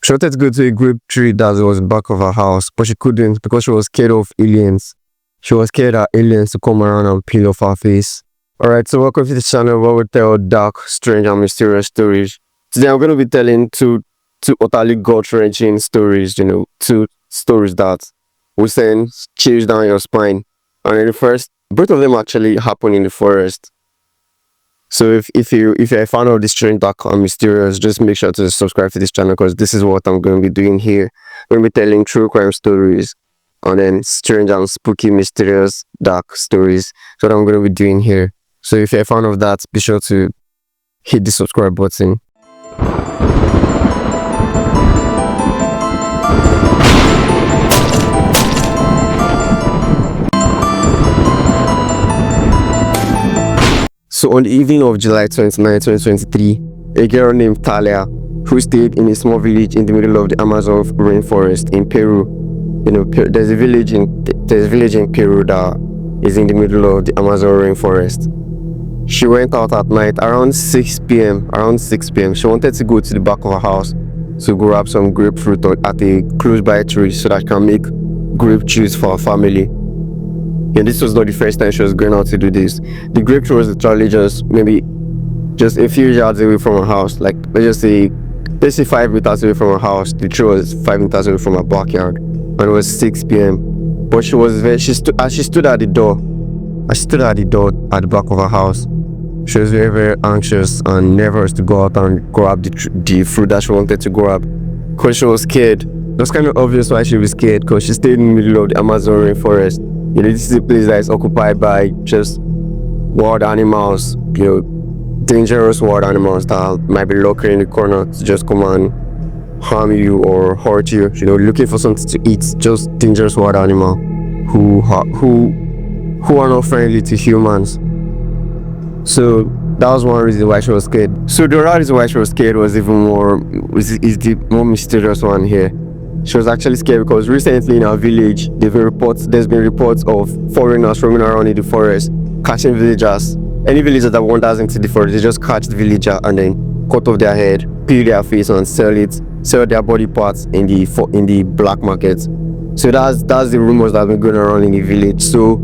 She wanted to go to a grape tree that was in the back of her house, but she couldn't because she was scared of aliens. She was scared that aliens to come around and peel off her face. Alright, so welcome to this channel where we tell dark, strange, and mysterious stories. Today I'm going to be telling two utterly gut-wrenching stories, two stories that will send chills down your spine. And in the first, both of them actually happen in the forest. So if you're a fan of this strange, dark, and mysterious, just make sure to subscribe to this channel because this is what I'm going to be doing here. I'm going to be telling true crime stories and then strange and spooky, mysterious, dark stories. That's what I'm going to be doing here. So if you're a fan of that, be sure to hit the subscribe button. So on the evening of July 29, 2023, a girl named Talia, who stayed in a small village in the middle of the Amazon rainforest in Peru. There's a village in Peru that is in the middle of the Amazon rainforest. She went out at night around 6 p.m. She wanted to go to the back of her house to grab some grapefruit at a close by tree so that she can make grape juice for her family. And this was not the first time she was going out to do this. The grape tree was literally just a few yards away from her house. Like let's say 5 meters away from her house. The tree was 5 meters away from her backyard, and it was 6 p.m. But she stood at the door at the back of her house. She was very, very anxious and nervous to go out and grab the fruit that she wanted to grab because she was scared. It was kind of obvious why she was scared because she stayed in the middle of the Amazon rainforest. This is a place that is occupied by just wild animals, dangerous wild animals that might be lurking in the corner to just come and harm you or hurt you. Looking for something to eat. Just dangerous wild animal who are not friendly to humans. So that was one reason why she was scared. So the other reason why she was scared was the more mysterious one here. She was actually scared because recently in our village, there's been reports of foreigners roaming around in the forest, catching villagers. Any villager that wanders into the forest, they just catch the villager and then cut off their head, peel their face and sell their body parts in the black market. So that's the rumors that have been going around in the village. So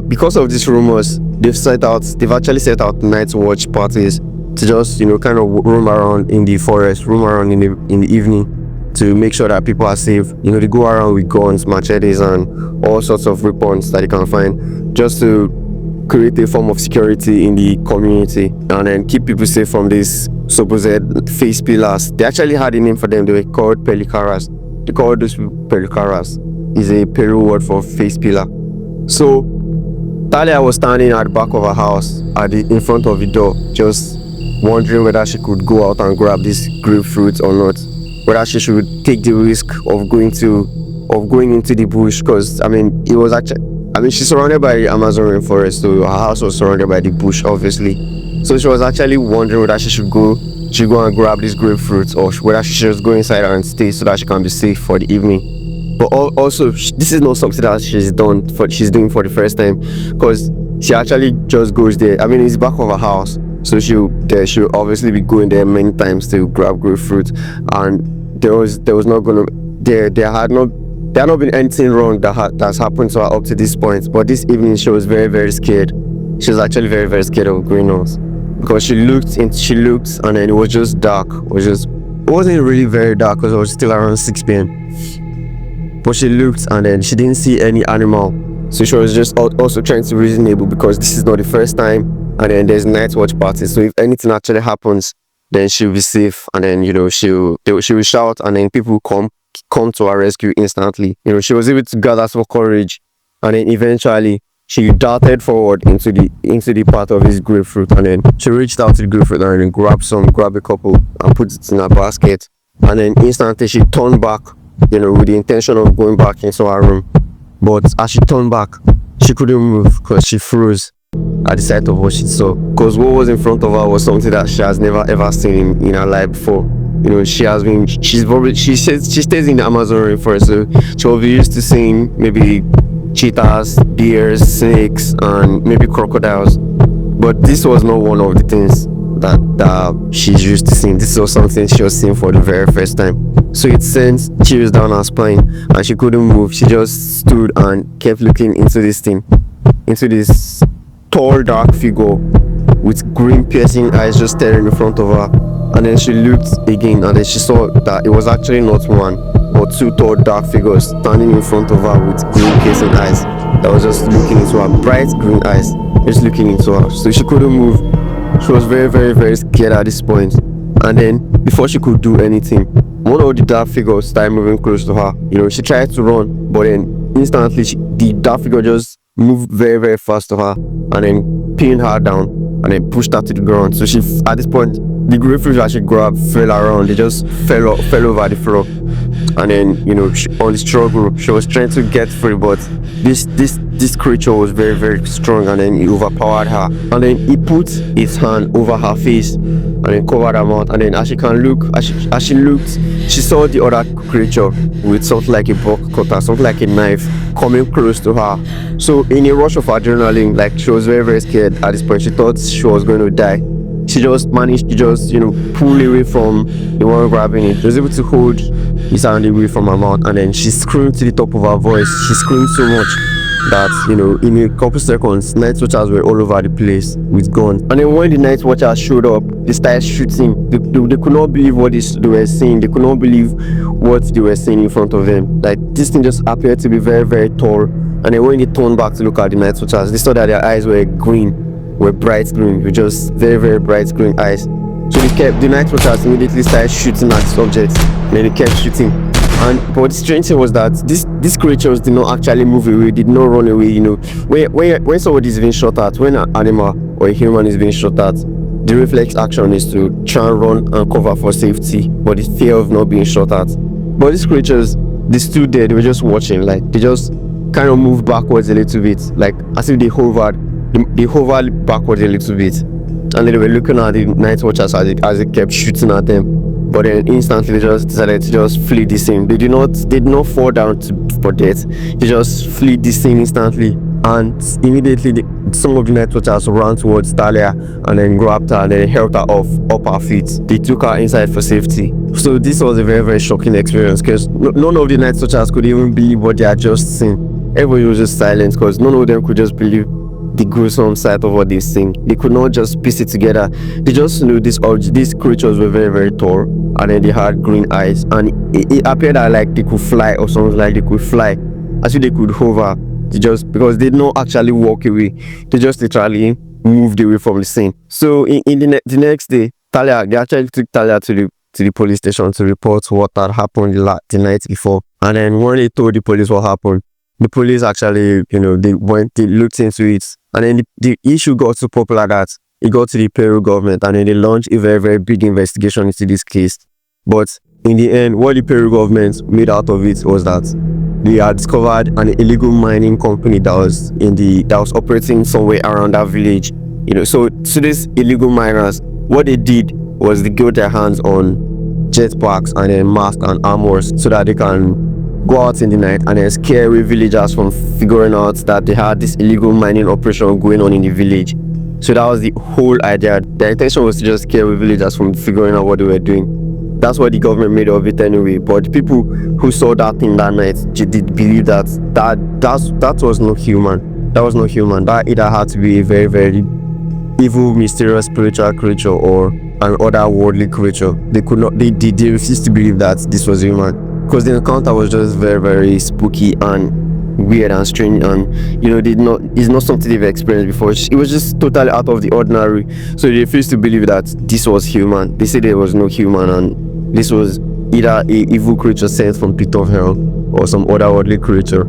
because of these rumors, they've actually set out night watch parties to just kind of roam around in the forest, roam around in the evening, to make sure that people are safe. They go around with guns, machetes, and all sorts of weapons that they can find, just to create a form of security in the community and then keep people safe from these supposed face peelers. They actually had a name for them. They were called pelicaras. They called those people pelicaras. Is a Peru word for face peeler. So Talia was standing at the back of her house in front of the door, just wondering whether she could go out and grab this grapefruit or not, whether she should take the risk of going into the bush, because she's surrounded by the Amazon rainforest, so her house was surrounded by the bush, obviously. So she was actually wondering whether she should go and grab this grapefruit or whether she should just go inside and stay so that she can be safe for the evening. But also, this is not something that she's doing for the first time, because she actually just goes there. It's the back of her house, so she'll obviously be going there many times to grab grapefruit, and there had not been anything wrong that's happened to her up to this point. But this evening she was very, very scared. She was actually very, very scared of going out because she looked and then it was just dark. It wasn't really very dark because it was still around 6 p.m. But she looked and then she didn't see any animal. So she was just also trying to be reasonable because this is not the first time, and then there's night watch parties. So if anything actually happens, then she'll be safe, and then she will shout, and then people will come to her rescue instantly. She was able to gather some courage, and then eventually she darted forward into the part of his grapefruit, and then she reached out to the grapefruit and then grabbed a couple and put it in her basket, and then instantly she turned back, with the intention of going back into her room. But as she turned back, she couldn't move because she froze at the sight of what she saw, because what was in front of her was something that she has never ever seen in her life before. She stays in the Amazon rainforest, so she will be used to seeing maybe cheetahs, bears, snakes, and maybe crocodiles. But this was not one of the things. that she's used to seeing. This was something she was seeing for the very first time. So it sent chills down her spine, and she couldn't move. She just stood and kept looking into this thing, into this tall, dark figure with green piercing eyes just staring in front of her. And then she looked again, and then she saw that it was actually not one but two tall dark figures standing in front of her with green piercing eyes that was just looking into her, bright green eyes just looking into her. So she couldn't move. She was very, very, very scared at this point. And then before she could do anything, one of the dark figures started moving close to her. She tried to run, but then instantly the dark figure just moved very, very fast to her and then pinned her down and then pushed her to the ground. So she, at this point, the grapefruit that she grabbed fell around. They just fell over the floor. And then, on the struggle, she was trying to get free, but this creature was very, very strong, and then he overpowered her. And then he put his hand over her face and then covered her mouth. And then as she looked, she saw the other creature with something like a buck cutter, something like a knife, coming close to her. So in a rush of adrenaline, like, she was very, very scared at this point. She thought she was going to die. She just managed to pull away from the one grabbing it. She was able to hold his hand away from her mouth, and then she screamed to the top of her voice. She screamed so much that in a couple seconds, night watchers were all over the place with guns. And then when the night watchers showed up, they started shooting. They could not believe what they were seeing. They could not believe what they were seeing in front of them. Like, this thing just appeared to be very, very tall. And then when they turned back to look at the night watchers, they saw that their eyes were bright green, with just very, very bright green eyes. So the night watchers immediately started shooting at subjects, and then they kept shooting. But the strange thing was that these creatures did not actually move away, did not run away. When somebody is being shot at, when an animal or a human is being shot at, the reflex action is to try and run and cover for safety, but the fear of not being shot at. But these creatures, they stood there, they were just watching. Like, they just kind of moved backwards a little bit, like as if they hovered backwards a little bit, and then they were looking at the night watchers as they kept shooting at them. But then instantly they just decided to just flee the scene. They did not fall down for death. They just flee the scene instantly, and immediately some of the night watchers ran towards Talia and then grabbed her and then helped her up her feet. They took her inside for safety. So this was a very, very shocking experience, because none of the night watchers could even believe what they had just seen. Everybody was just silent, because none of them could just believe the gruesome side of what they've seen. They could not just piece it together. They just knew these creatures were very, very tall, and then they had green eyes, and it appeared that like they could fly or something, like they could fly, as if they could hover. Because they did not actually walk away, they just literally moved away from the scene. So in the next day, they actually took Talia to the police station to report what had happened the night before. And then when they told the police what happened, the police actually, they looked into it. And then the issue got so popular that it got to the Peru government, and then they launched a very, very big investigation into this case. But in the end, what the Peru government made out of it was that they had discovered an illegal mining company that was operating somewhere around that village. So these illegal miners, what they did was they got their hands on jetpacks and then masks and armors, so that they can go out in the night and then scare away villagers from figuring out that they had this illegal mining operation going on in the village. So that was the whole idea. The intention was to just scare away villagers from figuring out what they were doing. That's what the government made of it anyway. But the people who saw that thing that night did believe that was not human. That was not human. That either had to be a very, very evil, mysterious spiritual creature or an otherworldly creature. They refused to believe that this was human, because the encounter was just very, very spooky and weird and strange, and it's not something they've experienced before. It was just totally out of the ordinary. So they refused to believe that this was human. They said there was no human, and this was either a evil creature sent from pit of hell or some otherworldly creature.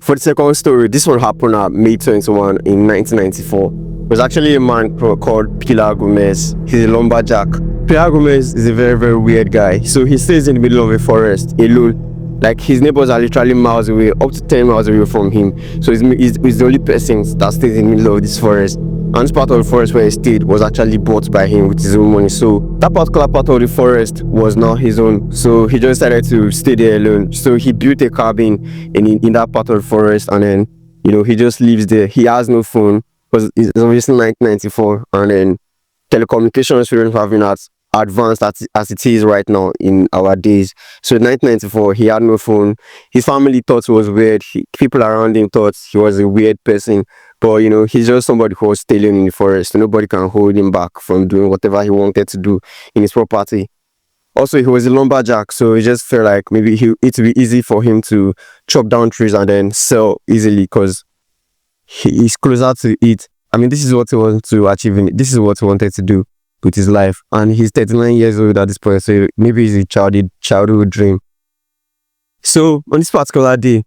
For the second story, this one happened at May 21 in 1994. It was actually a man called Pilar Gomez. He's a lumberjack. Pilar Gomez is a very, very weird guy. So he stays in the middle of a forest alone. Like, his neighbors are literally miles away, up to 10 miles away from him. So he's the only person that stays in the middle of this forest. And this part of the forest where he stayed was actually bought by him with his own money. So that particular part of the forest was not his own. So he just decided to stay there alone. So he built a cabin in that part of the forest, and then he just lives there. He has no phone because it's obviously 1994, and then telecommunications weren't having as advanced as it is right now in our days. So in 1994, he had no phone. His family thought he was weird. People around him thought he was a weird person. But he's just somebody who was staying in the forest. So nobody can hold him back from doing whatever he wanted to do in his property. Also, he was a lumberjack, so it just felt like maybe it would be easy for him to chop down trees and then sell easily because he's closer to it. I mean, this is what he wanted to achieve. This is what he wanted to do with his life. And he's 39 years old at this point, so maybe it's a childhood dream. So on this particular day,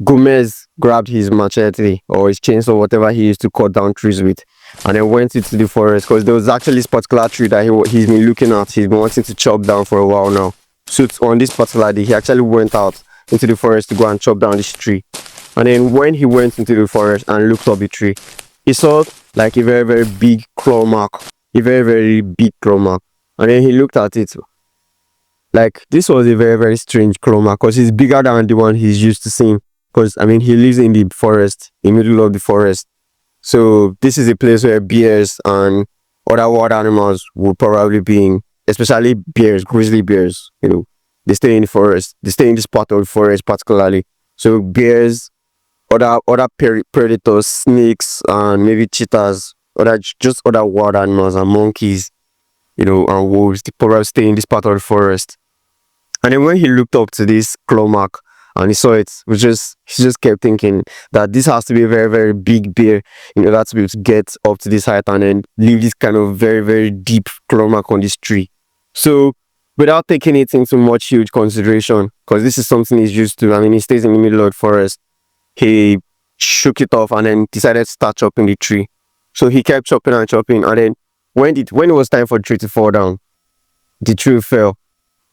Gomez grabbed his machete or his chainsaw, whatever he used to cut down trees with, and then went into the forest because there was actually this particular tree that he's been looking at. He's been wanting to chop down for a while now. So on this particular day, he actually went out into the forest to go and chop down this tree. And then when he went into the forest and looked up the tree, he saw like a very, very big claw mark. A very, very big claw mark. And then he looked at it. Like, this was a very, very strange claw mark because it's bigger than the one he's used to seeing. Because, I mean, he lives in the forest, in the middle of the forest. So this is a place where bears and other wild animals would probably be in, especially bears, grizzly bears, they stay in the forest. They stay in this part of the forest particularly. So bears, other predators, snakes, and maybe cheetahs, just other wild animals and monkeys, and wolves, they probably stay in this part of the forest. And then when he looked up to this claw mark, and he saw it, he just kept thinking that this has to be a very, very big bear in order to be able to get up to this height and then leave this kind of very, very deep claw mark on this tree. So without taking it into much huge consideration, because this is something he's used to, I mean, he stays in the middle of the forest, he shook it off and then decided to start chopping the tree. So he kept chopping and chopping, and then when it was time for the tree to fall down, the tree fell.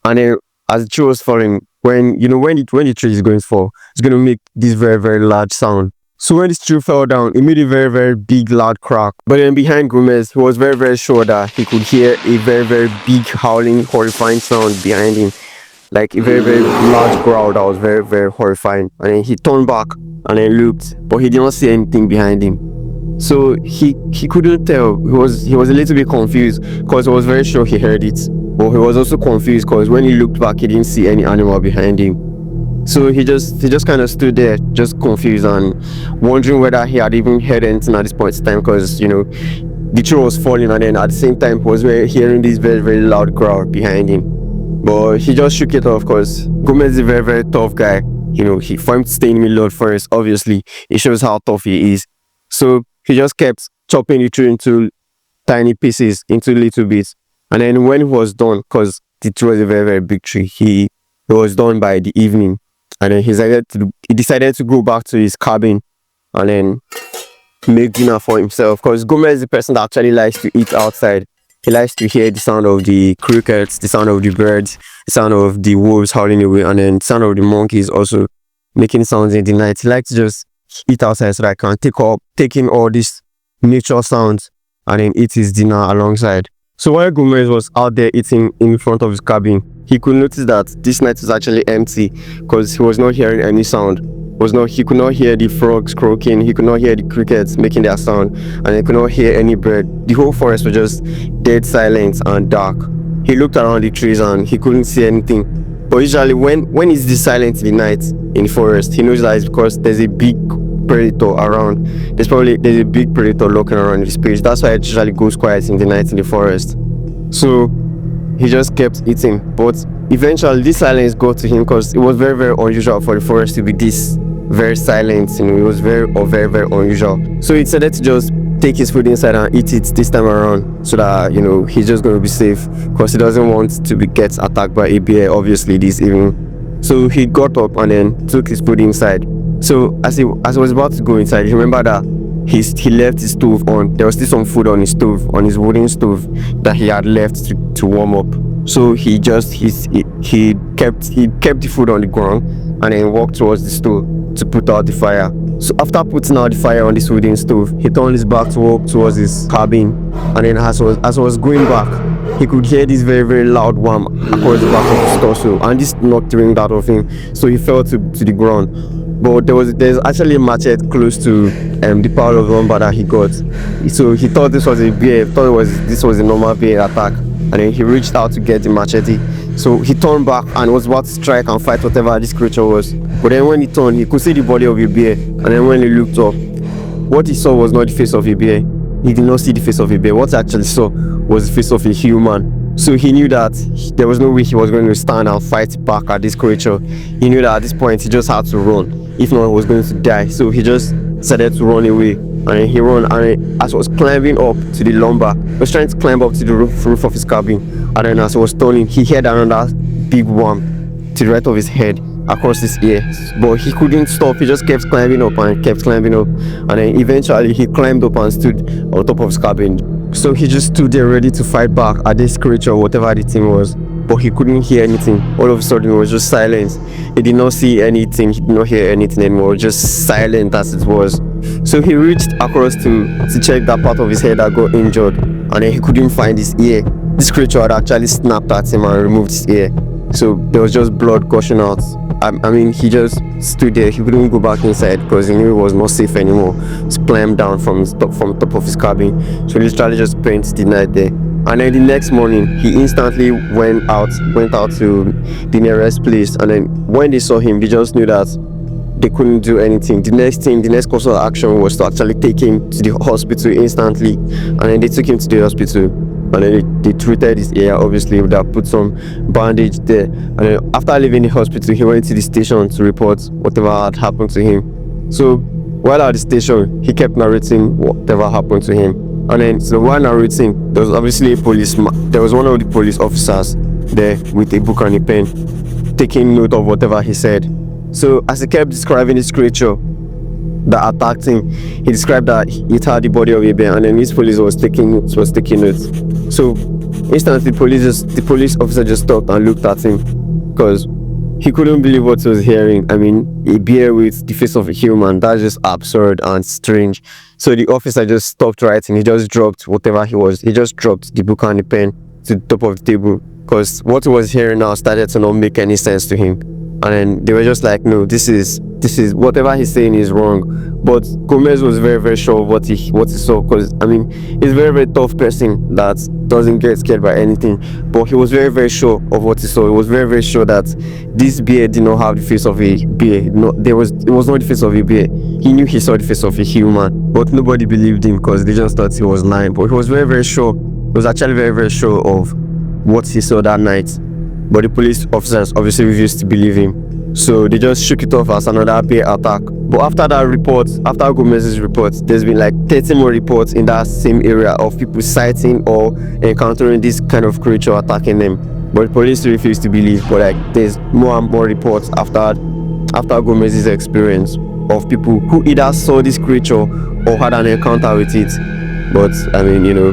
And then as the tree was falling, when the tree is going to fall, it's going to make this very, very large sound. So when this tree fell down, it made a very, very big, loud crack. But then behind Gomez, he was very, very sure that he could hear a very, very big, howling, horrifying sound behind him. Like a very, very large growl that was very, very horrifying. And then he turned back and then looked, but he did not see anything behind him. So he couldn't tell. He was a little bit confused because he was very sure he heard it. But he was also confused because when he looked back, he didn't see any animal behind him. So he just kind of stood there, just confused and wondering whether he had even heard anything at this point in time, because the tree was falling, and then at the same time he was hearing this very, very loud growl behind him. But he just shook it off because Gomez is a very, very tough guy. For him to stay in the middle of the forest, obviously it shows how tough he is. So he just kept chopping the tree into tiny pieces, into little bits. And then when he was done, because the tree was a very, very big tree, he was done by the evening. And then he decided to go back to his cabin and then make dinner for himself. Because Gomez is the person that actually likes to eat outside. He likes to hear the sound of the crickets, the sound of the birds, the sound of the wolves howling away, and then the sound of the monkeys also making sounds in the night. He likes to just eat outside so that I can take in all these nature sounds and then eat his dinner alongside. So while Gomez was out there eating in front of his cabin, he could notice that this night was actually empty because he was not hearing any sound. He could not hear the frogs croaking, he could not hear the crickets making their sound, and he could not hear any bird. The whole forest was just dead silent and dark. He looked around the trees and he couldn't see anything. But usually when it's this silent in the night in the forest, he knows that it's because there's a big predator around. There's a big predator lurking around this place. That's why it usually goes quiet in the night in the forest. So he just kept eating, but eventually this silence got to him because it was very, very unusual for the forest to be this very silent. It was very, very, very unusual. So he decided to just take his food inside and eat it this time around, so that he's just going to be safe, because he doesn't want to get attacked by a bear obviously this evening. So he got up and then took his food inside. So as he was about to go inside, he remembered that he left his stove on. There was still some food on his stove, on his wooden stove, that he had left to warm up. So he kept the food on the ground and then walked towards the stove to put out the fire. So after putting out the fire on this wooden stove, he turned his back to walk towards his cabin, and then as I was going back, he could hear this very, very loud wham across the back of his torso, and this knocked the ring out of him, so he fell to the ground. But there's actually a machete close to the pile of lumber that he got. So he thought this was a bear, this was a normal bear attack, and then he reached out to get the machete. So he turned back and was about to strike and fight whatever this creature was. But then when he turned, he could see the body of a bear, and then when he looked up, what he saw was not the face of a bear. He did not see the face of a bear. What he actually saw was the face of a human. So he knew that there was no way he was going to stand and fight back at this creature. He knew that at this point he just had to run. If not, he was going to die. So he just decided to run away. And he ran, and as he was climbing up to the lumber, he was trying to climb up to the roof of his cabin. And then as he was turning, he heard another big wham to the right of his head across his ear. But he couldn't stop. He just kept climbing up and kept climbing up. And then eventually he climbed up and stood on top of his cabin. So he just stood there ready to fight back at this creature, whatever the thing was. But he couldn't hear anything. All of a sudden it was just silence. He did not see anything. He did not hear anything anymore. Just silent as it was. So he reached across to check that part of his head that got injured, and then he couldn't find his ear. This creature had actually snapped at him and removed his ear. So there was just blood gushing out. I mean, he just stood there. He couldn't go back inside because he knew it was not safe anymore. He climbed down from top of his cabin. So he literally just spent the night there. And then the next morning, he instantly went out to the nearest place. And then when they saw him, they just knew that they couldn't do anything. The next course of action was to actually take him to the hospital instantly. And then they took him to the hospital. And then they treated his ear, obviously. They put some bandage there. And then after leaving the hospital, he went to the station to report whatever had happened to him. So while at the station, he kept narrating whatever happened to him. And then, so while narrating, there was obviously a policeman. There was one of the police officers there with a book and a pen, taking note of whatever he said. So as he kept describing this creature that attacked him, he described that it had the body of a bear, and then this police was taking notes. So instantly, the police officer just stopped and looked at him because he couldn't believe what he was hearing. I mean, a bear with the face of a human, that's just absurd and strange. So the officer just stopped writing. He just dropped whatever he was. He just dropped the book and the pen to the top of the table because what he was hearing now started to not make any sense to him. And then they were just like, no, this is whatever he's saying is wrong. But Gomez was very, very sure of what he saw, because I mean, he's a very, very tough person that doesn't get scared by anything. But he was very, very sure of what he saw. He was very, very sure that this bear did not have the face of a bear. No, it was not the face of a bear. He knew he saw the face of a human, but nobody believed him because they just thought he was lying. But he was very, very sure. He was actually very, very sure of what he saw that night. But the police officers obviously refused to believe him. So they just shook it off as another bear attack. But after that report, after Gomez's report, there's been like 30 more reports in that same area of people sighting or encountering this kind of creature attacking them. But the police refused to believe. But like there's more and more reports after Gomez's experience of people who either saw this creature or had an encounter with it. But I mean, you know,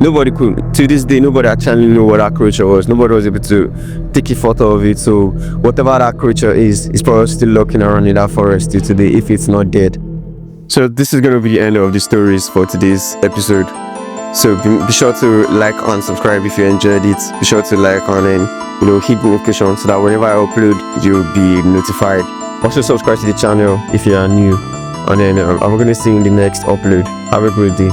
nobody could, to this day, nobody actually knew what that creature was. Nobody was able to take a photo of it. So whatever that creature is probably still lurking around in that forest till today, if it's not dead. So this is going to be the end of the stories for today's episode. So be sure to like and subscribe if you enjoyed it. Be sure to like and then, you know, hit the notification so that whenever I upload, you'll be notified. Also subscribe to the channel if you are new. And then I'm going to see you in the next upload. Have a great day.